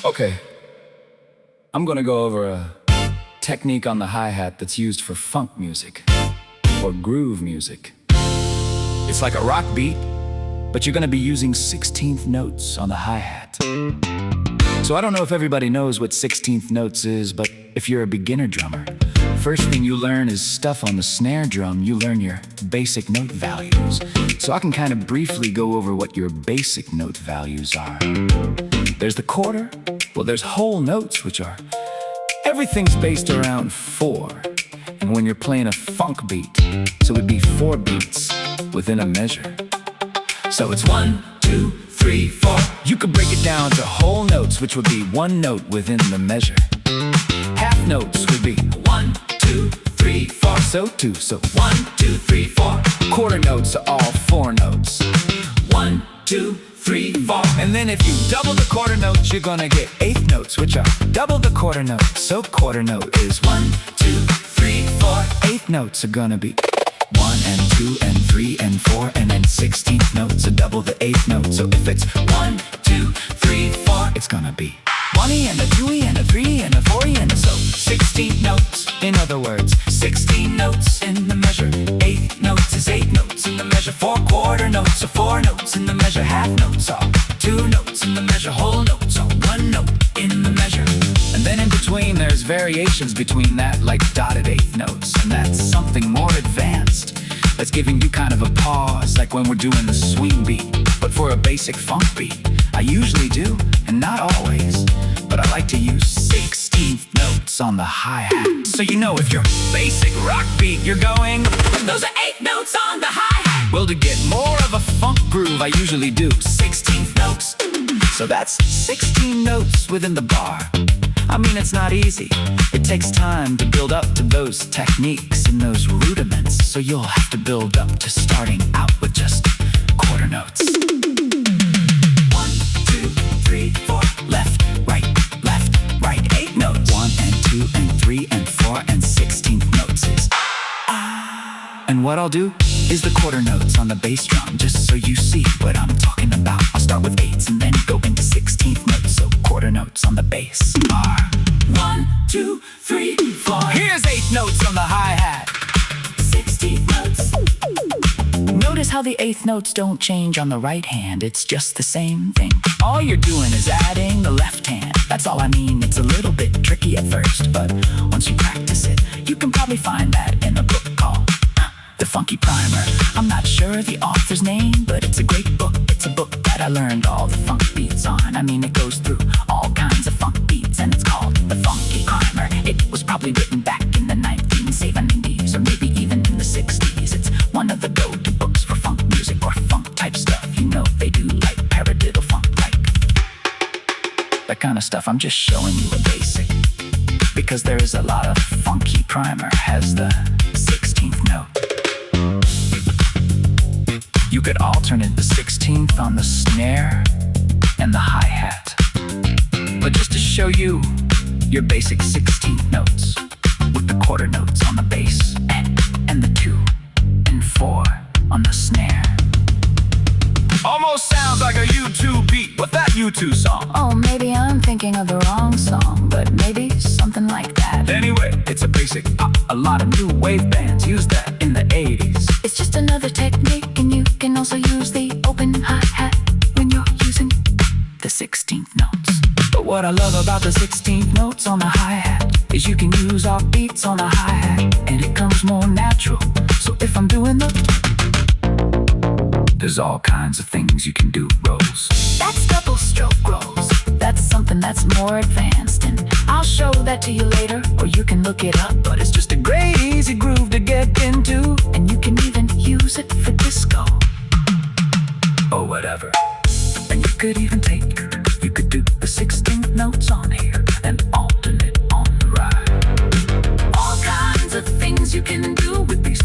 Okay, I'm gonna go over a technique on the hi-hat that's used for funk music or groove music. It's like a rock beat, but you're gonna be using 16th notes on the hi-hat. So I don't know if everybody knows what 16th notes is, but if you're a beginner drummer, first thing you learn is stuff on the snare drum. You learn your basic note values. So I can kind of briefly go over what your basic note values are. There's the quarter. Well, there's whole notes, which are everything's based around 4. And when you're playing a funk beat, so it'd be 4 beats within a measure. So it's 1, 2, 3, 4. You could break it down to whole notes, which would be 1 note within the measure. Half notes would be 1, 2, 3, 4. So 2, so 1, 2, 3, 4. Quarter notes are all 4 notes. 1, 2, 3, 4. And then if you double the quarter notes, you're gonna get 8th notes, which are double the quarter note. So quarter note is 1, 2, 3, 4. 8th notes are gonna be 1 and 2 and 3 and 4, and then 16th notes are double the 8th note. So if it's 1, 2, 3, 4, it's gonna be 1E and a 2E and a 3E and a 4E and a so 16 notes. In other words, 16 notes in the measure. 8 notes is 8 notes in the measure. 4 quarter notes are 4 notes in the measure. Half notes are 2 notes in the measure. Whole notes are 1 note in the measure. And then in between there's variations between that, like dotted 8th notes, and that's something more advanced. That's giving you kind of a pause, like when we're doing the swing beat. But for a basic funk beat, I usually do, and not always, but I like to use 16th notes on the hi-hat. So you know if your basic rock beat, you're going, those are 8 notes on the hi-hat. Well, to get more of a funk groove, I usually do 16th notes. So that's 16 notes within the bar. I mean, it's not easy. It takes time to build up to those techniques and those rudiments. So you'll have to build up to starting out with just quarter notes. 1, 2, 3, 4. Left, right, 8 notes. 1 and 2 and 3 and 4 and 16th notes is ah. And what I'll do is the quarter notes on the bass drum, just so you see what I'm talking about. I'll start with 8s and then go into 16th notes. So quarter notes on the bass are 1, 2, 3, 4. Here's 8 notes on the hi-hat. 16th notes. Notice how the 8th notes don't change on the right hand. It's just the same thing. All you're doing is adding the left hand. That's all I mean. It's a little bit tricky at first, but once you practice it, you can probably find that in a book called The Funky Primer. I'm not sure the author's name, but it's a great book. It's a book that I learned all the funk beats on. I mean, it goes through all kinds of funk beats, and it's called The Funky Primer. It was probably written back in the 1970s, or maybe even in the 60s. It's one of the go-to books for funk music or funk-type stuff. You know, they do like paradiddle funk, like that kind of stuff. I'm just showing you a basic, because there is a lot of funky primer has the 16th note. You could alternate the 16th on the snare and the hi-hat. But just to show you your basic 16th notes with the quarter notes on the bass and the 2 and 4 on the snare. Almost sounds like a U2 beat. What's that U2 song? Oh, maybe I'm thinking of the wrong song, but maybe something like that. Anyway, it's a basic. A lot of new wave bands use that in the 80s. It's just another technique, and you can also use the open hi-hat when you're using the 16th notes. But what I love about the 16th notes on the hi-hat is you can use off beats on the hi-hat, and it comes more natural. So if I'm doing there's all kinds of things you can do. Rolls. That's double stroke rolls. That's something that's more advanced, and I'll show that to you later, or you can look it up. But it's just a great easy groove to get into, and you can even use it for disco or whatever. And you could even you could do the 16th notes on here and alternate on the ride. All kinds of things you can do with these